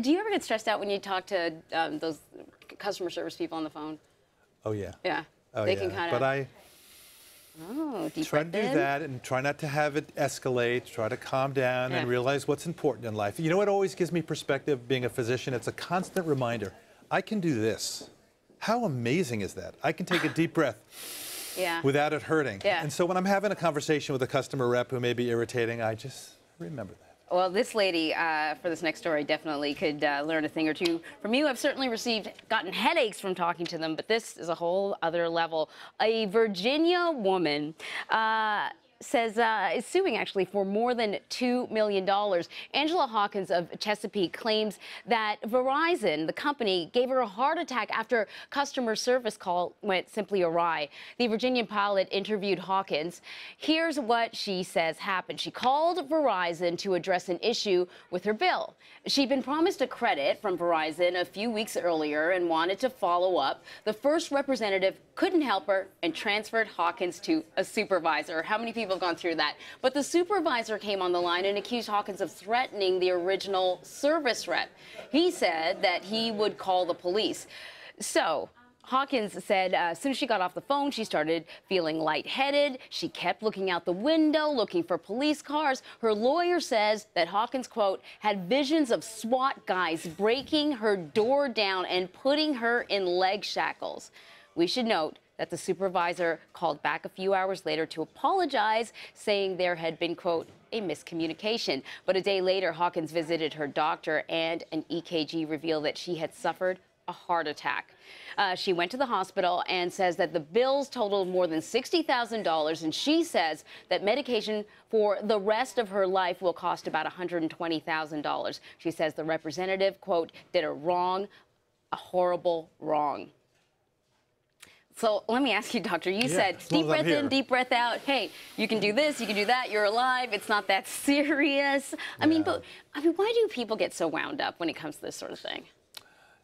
Do you ever get stressed out when you talk to those customer service people on the phone? Oh, yeah. Yeah. Oh, they yeah. can kind But of. I Deep try to breath do in. that and try not to have it escalate, try to calm down and realize what's important in life. You know what always gives me perspective being a physician? It's a constant reminder. I can do this. How amazing is that? I can take a deep breath without it hurting. Yeah. And so when I'm having a conversation with a customer rep who may be irritating, I just remember that. Well, this lady, for this next story, definitely could learn a thing or two from you. I've certainly gotten headaches from talking to them, but this is a whole other level. A Virginia woman is suing actually for more than $2 million. Angela Hawkins of Chesapeake claims that Verizon, the company, gave her a heart attack after customer service call went simply awry. The Virginia pilot interviewed Hawkins. Here's what she says happened. She called Verizon to address an issue with her bill. She'd been promised a credit from Verizon a few weeks earlier and wanted to follow up. The first representative couldn't help her and transferred Hawkins to a supervisor. How many people have gone through that? But the supervisor came on the line and accused Hawkins of threatening the original service rep. He said that he would call the police. So Hawkins said as soon as she got off the phone, she started feeling lightheaded. She kept looking out the window, looking for police cars. Her lawyer says that Hawkins, quote, had visions of SWAT guys breaking her door down and putting her in leg shackles. We should note that the supervisor called back a few hours later to apologize, saying there had been, quote, a miscommunication. But a day later, Hawkins visited her doctor, and an EKG revealed that she had suffered a heart attack. She went to the hospital and says that the bills totaled more than $60,000, and she says that medication for the rest of her life will cost about $120,000. She says the representative, quote, did a wrong, a horrible wrong. So let me ask you, doctor, you said deep breath in, deep breath out. Hey, you can do this, you can do that, you're alive, it's not that serious. I mean, why do people get so wound up when it comes to this sort of thing?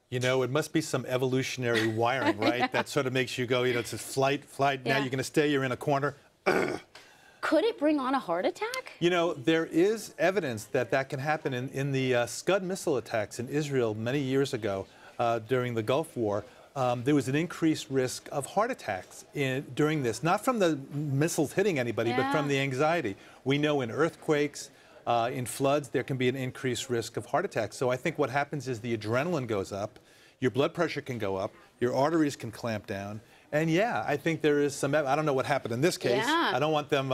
You know, it must be some evolutionary wiring, right? That sort of makes you go, you know, it's a flight, now you're going to stay, you're in a corner. Could it bring on a heart attack? You know, there is evidence that that can happen in the Scud missile attacks in Israel many years ago during the Gulf War. There was an increased risk of heart attacks during this, not from the missiles hitting anybody, but from the anxiety. We know in earthquakes, in floods, there can be an increased risk of heart attacks. So I think what happens is the adrenaline goes up, your blood pressure can go up, your arteries can clamp down. And yeah, I think there is some, I don't know what happened in this case. I don't want them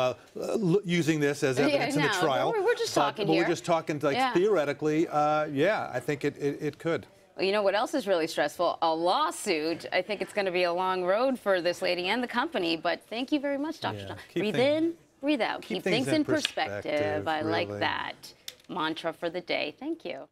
using this as evidence in the trial. We're just talking here. We're just talking like theoretically, yeah, I think it could. Well, you know what else is really stressful? A lawsuit. I think it's going to be a long road for this lady and the company, but thank you very much, Dr. John. Breathe in, breathe out. Keep things in perspective. I like that mantra for the day. Thank you.